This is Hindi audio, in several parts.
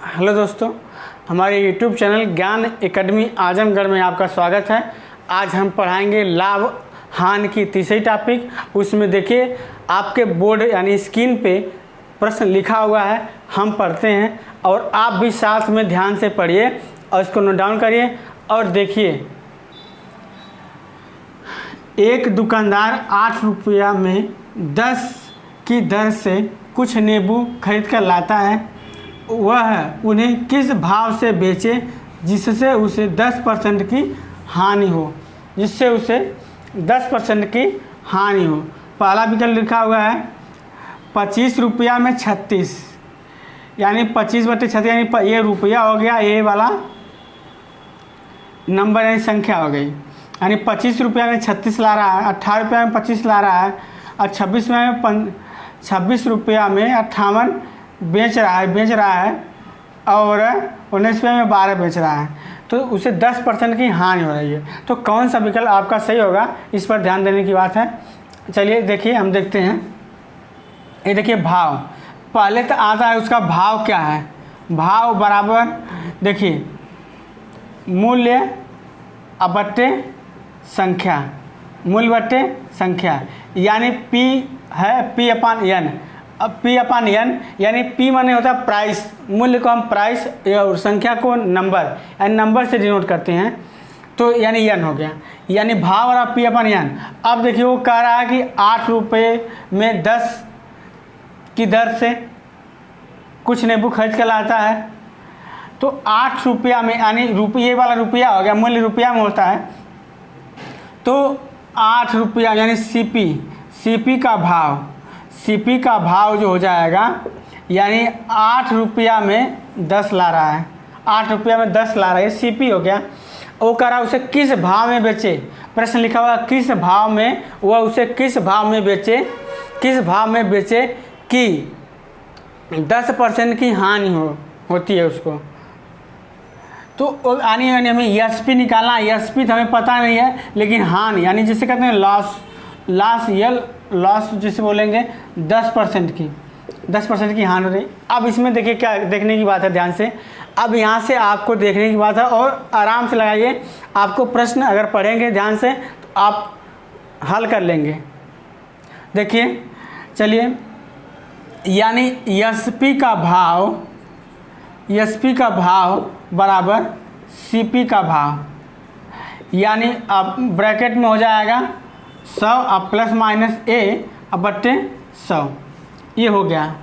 हेलो दोस्तों, हमारे YouTube चैनल ज्ञान एकेडमी आजमगढ़ में आपका स्वागत है। आज हम पढ़ाएंगे लाभ हानि की तीसरी टॉपिक। उसमें देखिए आपके बोर्ड यानी स्क्रीन पे प्रश्न लिखा हुआ है, हम पढ़ते हैं और आप भी साथ में ध्यान से पढ़िए और इसको नोट डाउन करिए। और देखिए, एक दुकानदार 8 रुपया में 10 की दर से कुछ नींबू खरीद कर लाता है। वह उन्हें किस भाव से बेचे जिससे उसे 10% की हानि हो। पहला विकल्प लिखा हुआ है 25 रुपया में 36, यानी 25/36, यानी ये रुपया हो गया, ये वाला नंबर यानी संख्या हो गई। यानी 25 रुपया में 36 ला रहा है, 18 रुपया में 25 ला रहा है और 26 रुपया में 58 बेच रहा है और 19 रुपये में 12 बेच रहा है, तो उसे 10% की हानि हो रही है। तो कौन सा विकल्प आपका सही होगा, इस पर ध्यान देने की बात है। चलिए देखिए, हम देखते हैं। ये देखिए भाव, पहले तो आता है उसका भाव क्या है। भाव बराबर देखिए मूल्य बट्टे संख्या, मूल्य बट्टे संख्या, यानी P है P/N। अब P/N यानी P माने होता है प्राइस, मूल्य को हम प्राइस और संख्या को नंबर, यानी नंबर से डिनोट करते हैं, तो यानी N हो गया, यानी भाव और P/N। अब देखिए वो कह रहा है कि 8 रुपये में 10 की दर से कुछ नींबू खरीद कर लाता है। तो 8 रुपया में, यानी रुपये वाला रुपया हो गया, मूल्य रुपया में होता है, तो 8 रुपया यानी CP का भाव जो हो जाएगा, यानी 8 रुपया में 10 ला रहा है, 8 रुपया में 10 ला रहा है, CP हो गया। वो कह रहा है उसे किस भाव में बेचे। प्रश्न लिखा हुआ किस भाव में, वह उसे किस भाव में बेचे कि 10% की हानि होती है उसको। तो यानी हमें SP निकालना है। SP तो हमें पता नहीं है, लेकिन हानि यानी जिसे कहते हैं लॉस जिसे बोलेंगे 10% की हानि हो रही। अब इसमें देखिए क्या देखने की बात है, ध्यान से। अब यहाँ से आपको देखने की बात है और आराम से लगाइए। आपको प्रश्न अगर पढ़ेंगे ध्यान से तो आप हल कर लेंगे। देखिए चलिए, यानी SP का भाव बराबर CP का भाव, यानी अब ब्रैकेट में हो जाएगा 100 अब प्लस माइनस A अब बट्टे 100, ये हो गया।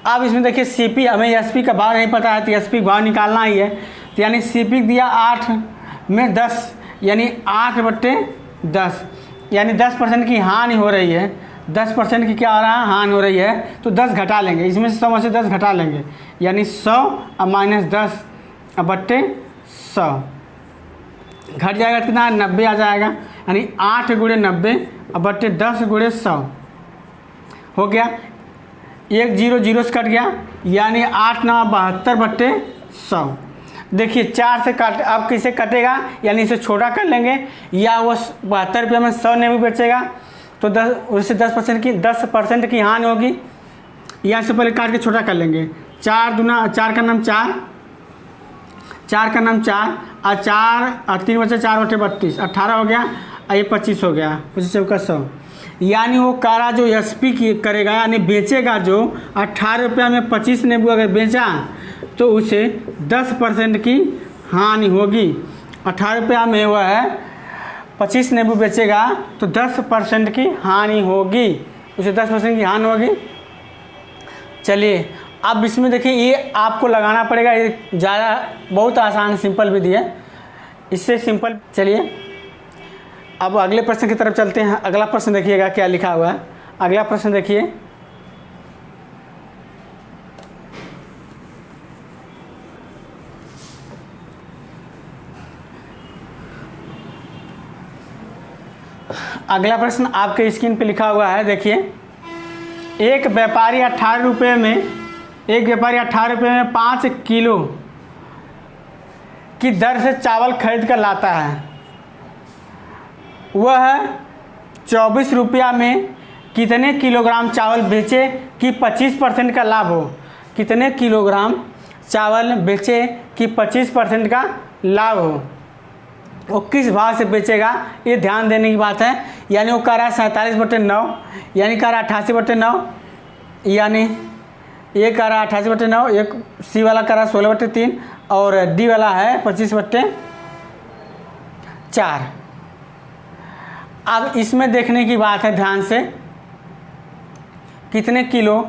अब इसमें देखिए CP, हमें SP का भाव नहीं पता है तो SP भाव निकालना ही है। तो यानी CP दिया 8 में 10, यानी 8/10, यानी 10% की हानि हो रही है। 10% की क्या हो रहा है, हानि हो रही है, तो 10 घटा लेंगे, इसमें से 100 में से 10 घटा लेंगे, यानी 100 अब माइनस 10 अब बट्टे 100, घट जाएगा कितना, 90 आ जाएगा, यानी 8 × 90 अब बट्टे 10 × 100 हो गया। 1 0 0 से कट गया, यानी 8 9 72/100। देखिए 4 से काट, अब किसे कटेगा, यानी इसे छोटा कर लेंगे, या वो 72 रुपये में 100 नींबू बेचेगा तो 10% की हानि होगी। यहाँ से पहले काट के छोटा कर लेंगे। 4 दूना 4 का नाम 4 और 4 और 3 बचे 4/32, 18 हो गया और ये 25 हो गया, 25 चौका 100। यानी वो कारा जो SP की करेगा, यानी बेचेगा, जो 18 रुपया में 25 नींबू अगर बेचा तो उसे 10% की हानि होगी। 18 रुपया में वह है 25 नींबू बेचेगा तो 10% की हानि होगी, उसे 10% की हानि होगी। चलिए अब इसमें देखिए, ये आपको लगाना पड़ेगा, ये ज़्यादा बहुत आसान सिंपल विधि है, इससे सिंपल। चलिए अब अगले प्रश्न की तरफ चलते हैं। अगला प्रश्न देखिएगा क्या लिखा हुआ है। अगला प्रश्न देखिए, अगला प्रश्न आपके स्क्रीन पे लिखा हुआ है। देखिए, एक व्यापारी 18 रुपये में 5 किलो की दर से चावल खरीद कर लाता है। वह 24 रुपया में कितने किलोग्राम चावल बेचे कि 25% का लाभ हो। कितने किलोग्राम चावल बेचे कि 25% का लाभ हो, वो किस भाव से बेचेगा, ये ध्यान देने की बात है। यानी वो कह रहा है 47/9, यानी कह रहा है 88/9, यानी ये कह रहा है 88/9, एक सी वाला कह रहा है 16/3 और डी वाला है 25/4। अब इसमें देखने की बात है ध्यान से, कितने किलो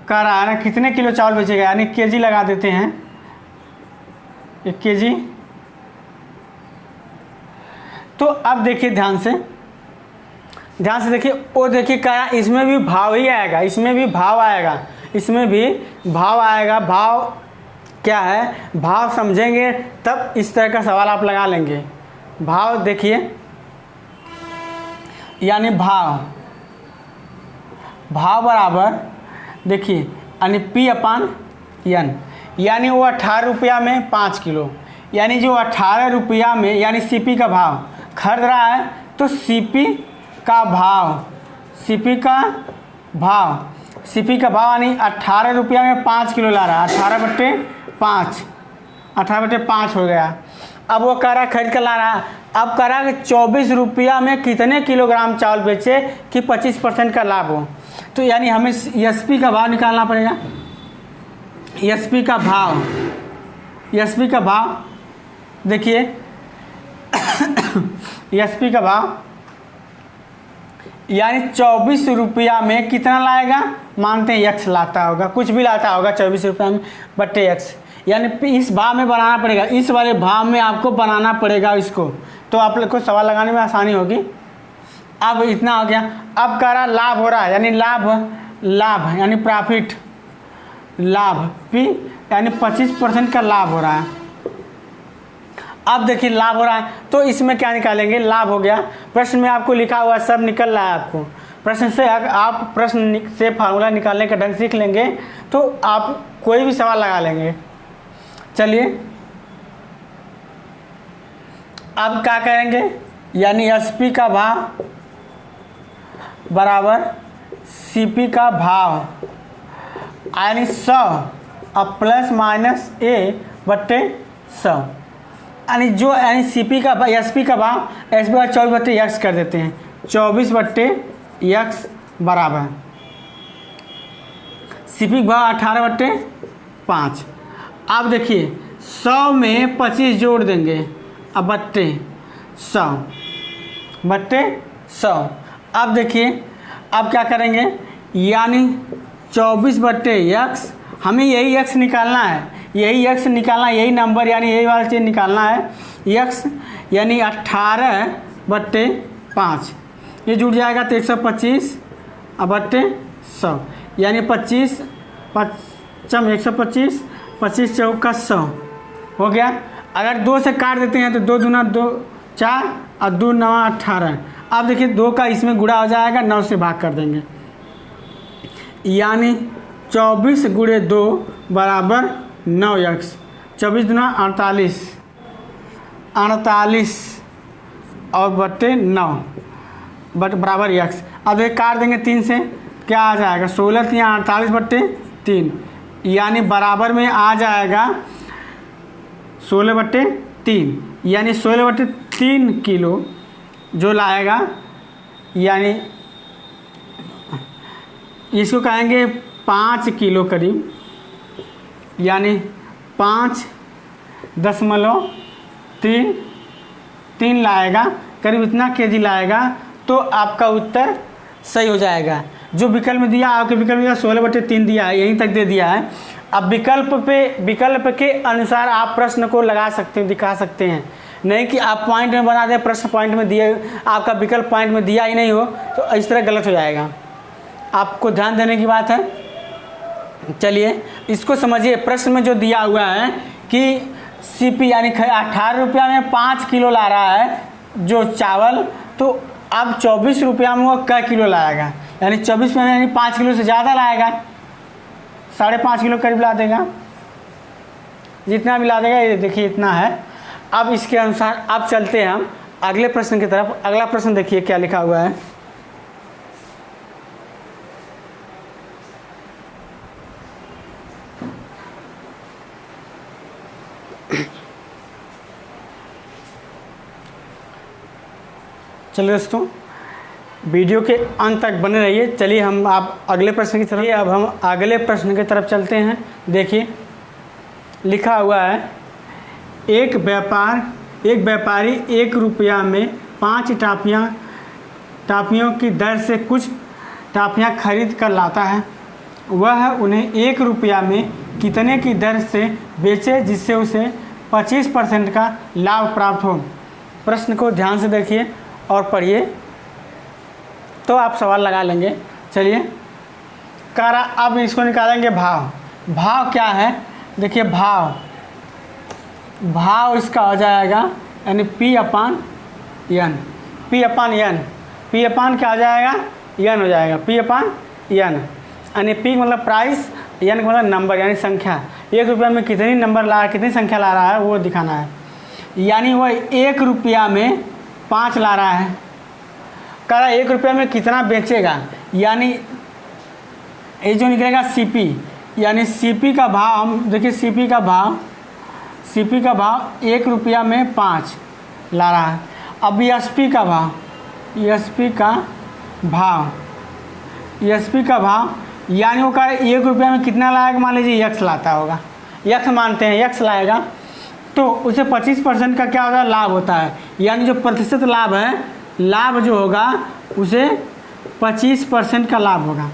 कह रहा है ना, कितने किलो चावल बेचेगा, यानी केजी लगा देते हैं, 1 केजी। तो अब देखिए ध्यान से देखिए, वो देखिए क्या, इसमें भी भाव ही आएगा, इसमें भी भाव आएगा, इसमें भी भाव आएगा। भाव क्या है, भाव समझेंगे तब इस तरह का सवाल आप लगा लेंगे। भाव देखिए, यानी भाव बराबर देखिए यानी P/N, यानी वो 18 रुपया में 5 किलो, यानी जो 18 रुपया में यानी CP का भाव खरीद रहा है, तो CP का भाव यानी 18 रुपया में 5 किलो ला रहा है, 18/5 हो गया। अब वो कह रहा है खरीद कर ला रहा है, अब कह रहा है कि 24 रुपया में कितने किलोग्राम चावल बेचे कि 25% का लाभ हो। तो यानी हमें SP का भाव निकालना पड़ेगा। SP का भाव देखिए SP का भाव यानी 24 रुपया में कितना लाएगा, मानते हैं X लाता होगा, कुछ भी लाता होगा 24 रुपया में बट्टे X, यानी इस भाव में बनाना पड़ेगा, इस वाले भाव में आपको बनाना पड़ेगा इसको, तो आप लोग को सवाल लगाने में आसानी होगी। अब इतना हो गया। अब कह रहा लाभ हो रहा है, यानी लाभ यानी प्रॉफिट, लाभ P यानी 25% का लाभ हो रहा है। अब देखिए लाभ हो रहा है, तो इसमें क्या निकालेंगे, लाभ हो गया। प्रश्न में आपको लिखा हुआ सब निकल रहा है आपको, प्रश्न से आप प्रश्न से फार्मूला निकालने का ढंग सीख लेंगे तो आप कोई भी सवाल लगा लेंगे। चलिए अब क्या करेंगे, यानी SP का भाव बराबर CP का भाव, यानी 100 अब +-A/100, यानी SP का भाव 24/x कर देते हैं, 24/x बराबर CP का भाव 18/5। अब देखिए 100 में 25 जोड़ देंगे, अब बट्टे 100। अब देखिए अब क्या करेंगे, यानी 24/x, हमें यही x निकालना है, यही नंबर यानी यही वाला चीज़ निकालना है, x यानी 18/5, ये जुड़ जाएगा तो 125 बट्टे 100, यानी 25 125, 25 चौका 100 हो गया। अगर 2 से काट देते हैं तो 2 दूना 2 4 और 2 9 18। अब देखिए 2 का इसमें गुणा हो जाएगा, 9 से भाग कर देंगे, यानी 24 × 2 बराबर 9x, 24 दूना 48 और बट्टे 9 बराबर x। अब ये काट देंगे 3 से, क्या आ जाएगा 16 × 48/3, यानी बराबर में आ जाएगा 16/3, यानी 16/3 किलो जो लाएगा, यानी इसको कहेंगे 5 किलो करीब, यानी 5.3 लाएगा, करीब इतना केजी लाएगा, तो आपका उत्तर सही हो जाएगा। जो विकल्प में दिया, आपके विकल्प में 16/3 दिया है, यहीं तक दे दिया है। अब विकल्प के अनुसार आप प्रश्न को लगा सकते हैं, दिखा सकते हैं, नहीं कि आप पॉइंट में बना दें, प्रश्न पॉइंट में दिए, आपका विकल्प पॉइंट में दिया ही नहीं हो तो इस तरह गलत हो जाएगा। आपको ध्यान देने की बात है। चलिए इसको समझिए, प्रश्न में जो दिया हुआ है कि CP यानी 18 रुपया में 5 किलो ला रहा है जो चावल, तो अब 24 रुपया में वो क्या किलो लाएगा, यानी 24 में यानी 5 किलो से ज़्यादा लाएगा, 5.5 किलो करीब ला देगा, जितना भी ला देगा ये देखिए इतना है। अब इसके अनुसार अब चलते हैं हम अगले प्रश्न की तरफ। अगला प्रश्न देखिए क्या लिखा हुआ है, चलिए दोस्तों, वीडियो के अंत तक बने रहिए। चलिए हम आप अगले प्रश्न की तरफ, अब हम अगले प्रश्न की तरफ चलते हैं। देखिए लिखा हुआ है, एक व्यापारी 1 रुपया में 5 टॉफ़ियों की दर से कुछ टॉफ़ियाँ खरीद कर लाता है। वह उन्हें 1 रुपया में कितने की दर से बेचे जिससे उसे 25% का लाभ प्राप्त हो। प्रश्न को ध्यान से देखिए और पढ़िए तो आप सवाल लगा लेंगे। चलिए कह रहा, अब इसको निकालेंगे भाव क्या है। देखिए भाव इसका हो जाएगा यानी P/N क्या हो जाएगा, N हो जाएगा, P/N यानी P मतलब प्राइस, N का मतलब नंबर यानी संख्या। 1 रुपया में कितनी नंबर ला, कितनी संख्या ला रहा है वो दिखाना है। यानी वह 1 रुपया में 5 ला रहा है। कह रहा 1 रुपया में कितना बेचेगा, यानी ये जो निकलेगा CP, यानी CP का भाव, हम देखिए CP का भाव 1 रुपया में 5 ला रहा है। अब SP का भाव यानी वो कह रहा 1 रुपया में कितना लाएगा, मान लीजिए X लाता होगा, X मानते हैं, X लाएगा तो उसे 25% का क्या होता है, लाभ होता है। यानी जो प्रतिशत लाभ है, लाभ जो होगा उसे 25% का लाभ होगा।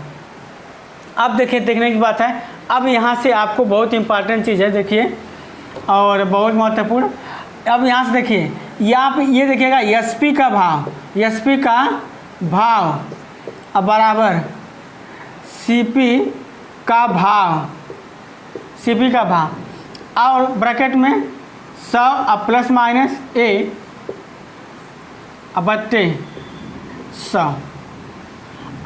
अब देखिए, देखने की बात है। अब यहाँ से आपको बहुत इंपॉर्टेंट चीज़ है, देखिए और बहुत महत्वपूर्ण। अब यहाँ से देखिए, यहाँ पे ये देखिएगा SP का भाव अब बराबर CP का भाव और ब्रैकेट में 100 प्लस माइनस A बट्टे 100।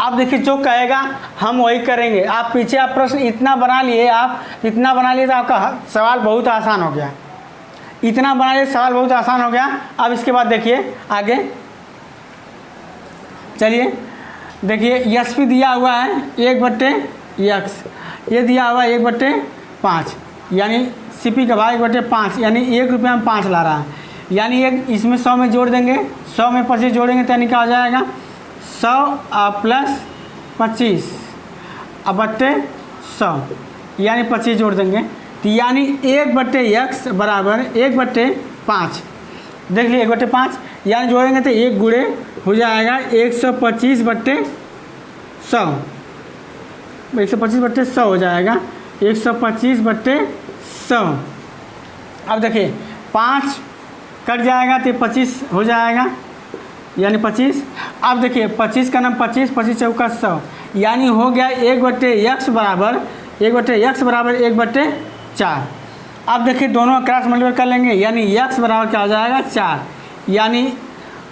अब देखिए जो कहेगा हम वही करेंगे। आप पीछे आप प्रश्न इतना बना लिए तो आपका सवाल बहुत आसान हो गया। इतना बना लिए सवाल बहुत आसान हो गया। अब इसके बाद देखिए आगे, चलिए देखिए SP दिया हुआ है 1/X, ये दिया हुआ है 1/5, यानी CP का भाव 1/5 यानी 1 रुपया में 5 ला रहा है। यानी एक इसमें 100 में जोड़ देंगे, 100 में 25 जोड़ेंगे तो यानी क्या हो जाएगा 100 प्लस 25 बट्टे 100 यानी 25 जोड़ देंगे तो यानी 1/X बराबर 1/5। देख लीजिए 1/5 यानी जोड़ेंगे तो 1 गुणे हो जाएगा 125/100, 125/100 हो जाएगा 125/100। अब देखिए 5 कट जाएगा तो 25 हो जाएगा यानी 25। अब देखिए 25 का नाम 25 चौका 100 यानी हो गया 1/X बराबर 1/4। अब देखिए दोनों क्रॉस मल्टीप्लाई कर लेंगे यानी X बराबर क्या हो जाएगा 4। यानी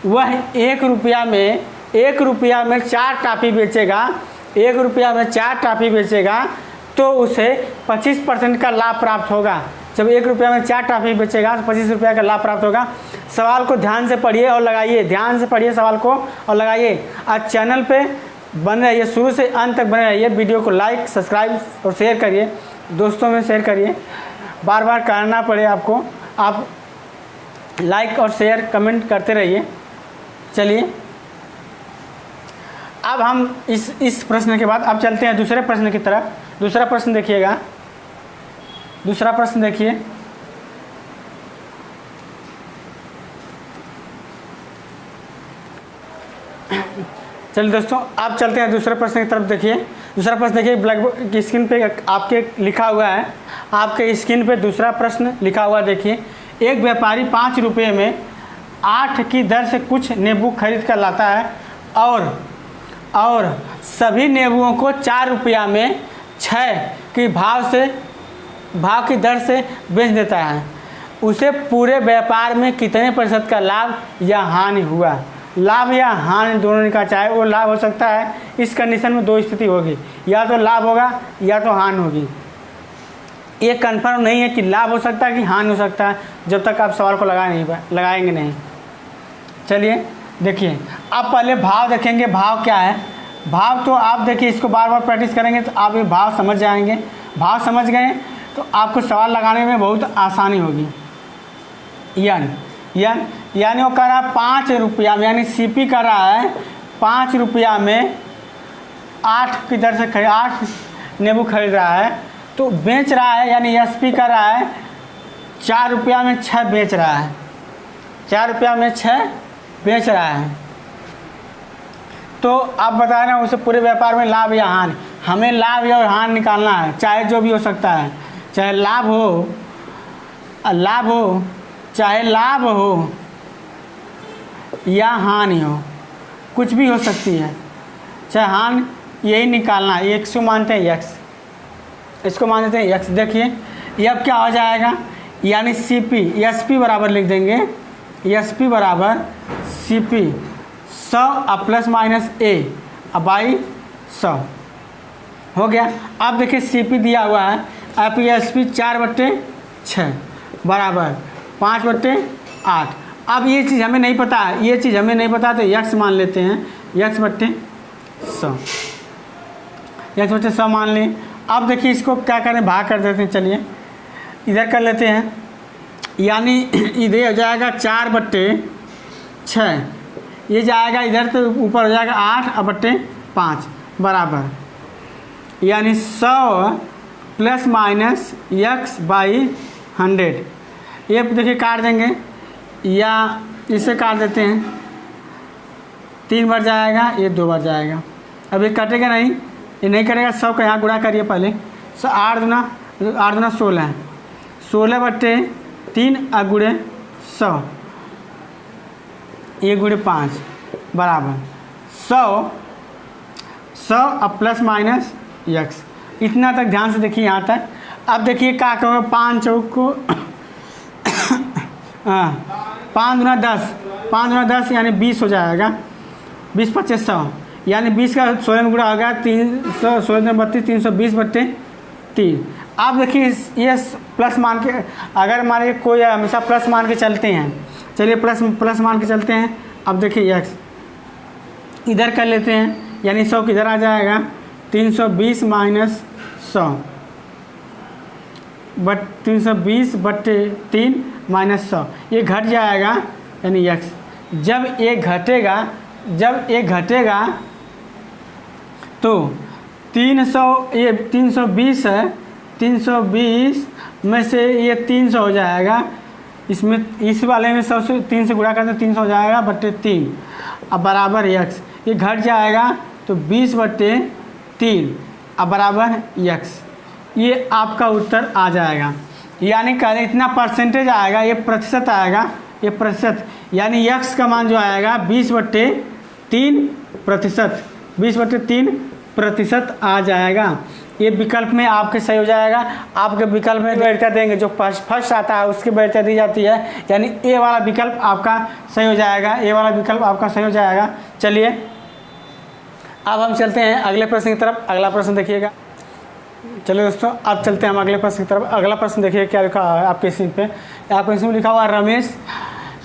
वह 1 रुपया में 4 टॉफ़ी बेचेगा, 1 रुपया में 4 टॉफ़ी बेचेगा तो उसे 25% का लाभ प्राप्त होगा। जब 1 रुपया में 4 टॉफ़ी बेचेगा तो 25 रुपया का लाभ प्राप्त होगा। सवाल को ध्यान से पढ़िए और लगाइए, ध्यान से पढ़िए सवाल को और लगाइए। आज चैनल पे बने रहिए, शुरू से अंत तक बने रहिए। वीडियो को लाइक, सब्सक्राइब और शेयर करिए, दोस्तों में शेयर करिए। बार बार करना पड़े आपको, आप लाइक और शेयर कमेंट करते रहिए। चलिए अब हम इस प्रश्न के बाद अब चलते हैं दूसरे प्रश्न की तरफ। दूसरा प्रश्न देखिएगा, दूसरा प्रश्न देखिए। चलिए दोस्तों अब चलते हैं दूसरे प्रश्न की तरफ। देखिए दूसरा प्रश्न देखिए, ब्लैक बोर्ड की स्क्रीन पे आपके लिखा हुआ है, आपके स्क्रीन पे दूसरा प्रश्न लिखा हुआ देखिए। एक व्यापारी 5 रुपये में 8 की दर से कुछ नींबू खरीद कर लाता है और सभी नींबुओं को 4 रुपया में 6 की भाव की दर से बेच देता है। उसे पूरे व्यापार में कितने प्रतिशत का लाभ या हानि हुआ। लाभ या हानि दोनों ने कहा, चाहे वो लाभ हो सकता है। इस कंडीशन में 2 स्थिति होगी, या तो लाभ होगा या तो हानि होगी। ये कंफर्म नहीं है कि लाभ हो सकता है कि हानि हो सकता है जब तक आप सवाल को लगाएंगे नहीं। चलिए देखिए, आप पहले भाव देखेंगे। भाव क्या है, भाव तो आप देखिए, इसको बार बार प्रैक्टिस करेंगे तो आप ये भाव समझ जाएंगे। भाव समझ गए तो आपको सवाल लगाने में बहुत आसानी होगी। यन यानी वो कर रहा है 5 रुपया में, यानी सीपी कर रहा है 5 रुपया में 8 की दर से 8 नींबू खरीद रहा है, तो बेच रहा है, यानी एसपी कर रहा है 4 रुपया में 6 बेच रहा है, 4 रुपया में 6 बेच रहा है। तो आप बता रहे हैं उसे पूरे व्यापार में लाभ या हानि, हमें लाभ या हानि निकालना है, चाहे जो भी हो सकता है, चाहे लाभ हो चाहे लाभ हो या हानि हो, कुछ भी हो सकती है, चाहे हानि, यही निकालना है। एक्स को मानते हैं एक्स, इसको मान देते हैं एक्स। देखिए ये अब क्या हो जाएगा, यानी सी पी एस पी बराबर लिख देंगे, एस पी बराबर C P 100 plus minus A by 100 हो गया। अब देखिए सी पी दिया हुआ है, अब एस पी 4/6 बराबर 5/8। अब ये चीज़ हमें नहीं पता है, ये चीज़ हमें नहीं पता तो यक्स मान लेते हैं, x/100, x/100 मान लें। अब देखिए इसको क्या करें, भाग कर देते हैं, चलिए इधर कर लेते हैं, यानी इधर हो जाएगा 4/6, ये जाएगा इधर तो ऊपर हो जाएगा 8/5 बराबर, यानी 100 प्लस माइनस x/100। ये देखिए काट देंगे या इसे काट देते हैं, 3 बार जाएगा, ये 2 बार जाएगा। अब ये कटेगा नहीं, ये नहीं कटेगा, 100 का यहाँ गुणा करिए पहले, 8 दूना 16, 16/3 गुणे 100, ये गुणे 5 बराबर 100 प्लस माइनस x। इतना तक ध्यान से देखिए यहाँ तक। अब देखिए क्या कहोगे, 5 चौक को 5 दूना 10 यानी 20 हो जाएगा, 20/25 100, यानी 20 का 16 में गुणा होगा 300, 16 32, 320/3। आप देखिए ये प्लस मान के, अगर मान के कोई हमेशा प्लस मान के चलते हैं, चलिए प्लस मान के चलते हैं। अब देखिए x इधर कर लेते हैं, यानी 100 किधर आ जाएगा, 320 माइनस 100 320/3 माइनस 100, ये घट जाएगा, यानी x। जब ये घटेगा तो 300, ये 320 है, 320 में से ये 300 हो जाएगा, इसमें इस वाले में 100 से 3 से गुणा करते 300 हो जाएगा /3, अब बराबर x। ये घट जाएगा तो 20/3 अब बराबर x। ये आपका उत्तर आ जाएगा, यानी कह इतना परसेंटेज आएगा, ये प्रतिशत आएगा, ये प्रतिशत, यानी x का मान जो आएगा 20/3% आ जाएगा। ये विकल्प में आपके सही हो जाएगा। आपके विकल्प में वैधता देंगे, जो फर्स्ट आता है उसकी वैधता दी जाती है, यानी ए वाला विकल्प आपका सही हो जाएगा, ए वाला विकल्प आपका सही हो जाएगा। चलिए अब हम चलते हैं अगले प्रश्न की तरफ। अगला प्रश्न देखिएगा। चलिए दोस्तों अब चलते हैं हम अगले प्रश्न की तरफ। अगला प्रश्न देखिए क्या लिखा है आपके स्क्रीन पे। आपके स्क्रीन में लिखा हुआ रमेश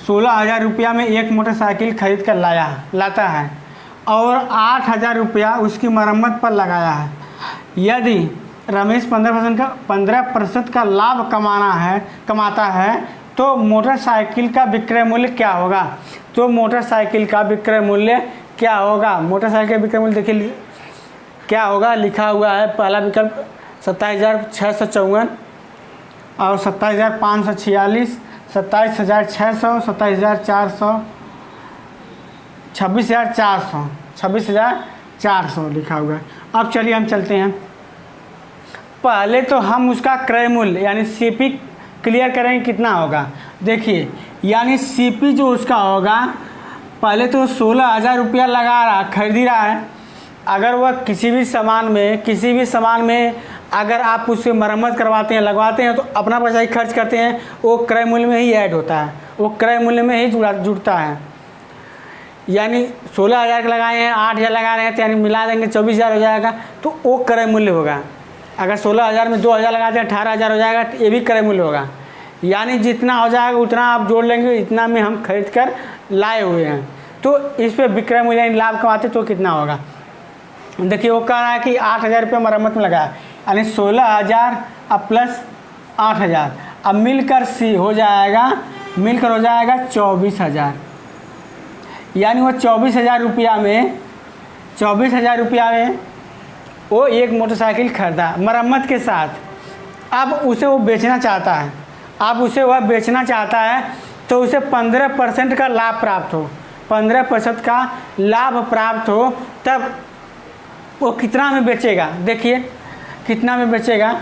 16,000 रुपया में एक मोटरसाइकिल खरीद कर लाता है और 8,000 रुपया उसकी मरम्मत पर लगाया है। यदि रमेश 15% का लाभ कमाता है तो मोटरसाइकिल का विक्रय मूल्य क्या होगा? मोटरसाइकिल का विक्रय मूल्य देखिए क्या होगा, लिखा हुआ है। पहला विकल्प 27,654 और 27,546, 27,600, 27,400, 26,400 लिखा हुआ है। अब चलिए हम चलते हैं। पहले तो हम उसका क्रय मूल्य यानी सीपी क्लियर करेंगे कितना होगा। देखिए यानी सीपी जो उसका होगा, पहले तो 16,000 रुपया खरीद रहा है। अगर वह किसी भी सामान में अगर आप उससे मरम्मत करवाते हैं, लगवाते हैं, तो अपना पैसा ही खर्च करते हैं, वो क्रय मूल्य में ही ऐड होता है, वो क्रय मूल्य में ही जुड़ता है। यानी 16,000 के लगाए हैं, 8,000 लगा रहे हैं, तो यानी मिला देंगे 24,000 हो जाएगा, तो वो क्रय मूल्य होगा। अगर 16,000 में 2,000 लगाते हैं 18,000 हो जाएगा, तो ये भी क्रय मूल्य होगा। यानी जितना हो जाएगा उतना आप जोड़ लेंगे, इतना में हम खरीद कर लाए हुए हैं, तो इस पर विक्रय मूल्य यानी लाभ कमाते तो कितना होगा। देखिए वो कह रहा है कि 8,000 रुपये मरम्मत में लगाया, यानी 16,000 अब प्लस 8,000, अब मिलकर सी हो जाएगा मिलकर हो जाएगा 24,000। यानी वो 24,000 रुपया में 24,000 रुपया में वो एक मोटरसाइकिल खरीदा मरम्मत के साथ। अब उसे वो बेचना चाहता है, अब उसे वह बेचना चाहता है तो उसे 15% का लाभ प्राप्त हो, 15% का लाभ प्राप्त हो, तब वो कितना में बेचेगा। देखिए कितना में बेचेगा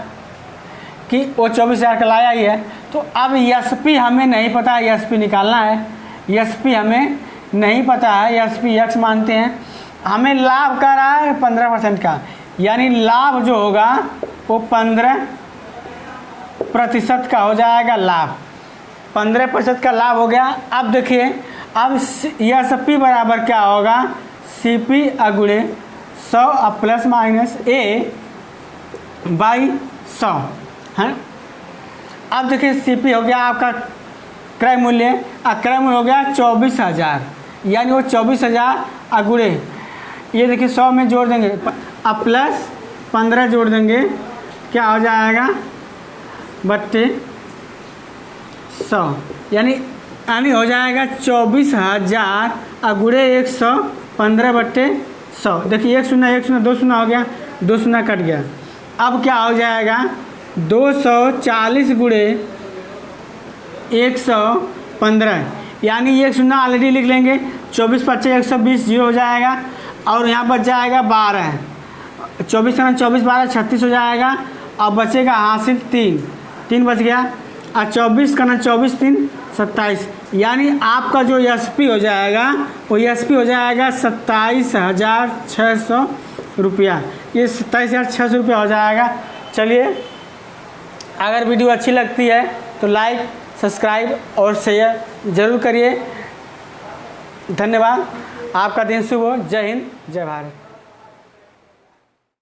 कि वो 24,000 का लाया ही है। तो अब एसपी हमें नहीं पता है, एसपी निकालना है। एसपी हमें नहीं पता है, एसपी एक्स मानते हैं। हमें लाभ कर रहा है 15% का, यानी लाभ जो होगा वो 15% का हो जाएगा लाभ। 15% का लाभ हो गया। अब देखिए अब एसपी बराबर क्या होगा, सीपी अगुणे 100 प्लस माइनस ए बाई 100 है। अब देखिए सीपी हो गया आपका क्रय मूल्य, क्रय मूल्य हो गया 24,000, यानी वो 24,000 अगुणे ये देखिए 100 में जोड़ देंगे प्लस 15 जोड़ देंगे, क्या हो जाएगा बट्टे 100, यानी हो जाएगा 24,000 अगुणे 100, 15 बट्टे 100। देखिए 1 शून्य 1 शून्य 2 शून्य हो गया, 2 शून्य कट गया। अब क्या हो जाएगा 240 गुणे 115, यानी 1 शून्य ऑलरेडी लिख लेंगे। 24 × 5 120 जीरो हो जाएगा, और यहाँ बच जाएगा 12। 24 × 24 12 36 हो जाएगा, और बचेगा हासिल 3 बच गया, और 24 × 24 3 27, यानी आपका जो एसपी हो जाएगा वो एसपी हो जाएगा 27,600 रुपया। ये 27,600 रुपया हो जाएगा। चलिए, अगर वीडियो अच्छी लगती है तो लाइक सब्सक्राइब और शेयर ज़रूर करिए। धन्यवाद। आपका दिन शुभ हो। जय हिंद, जय भारत।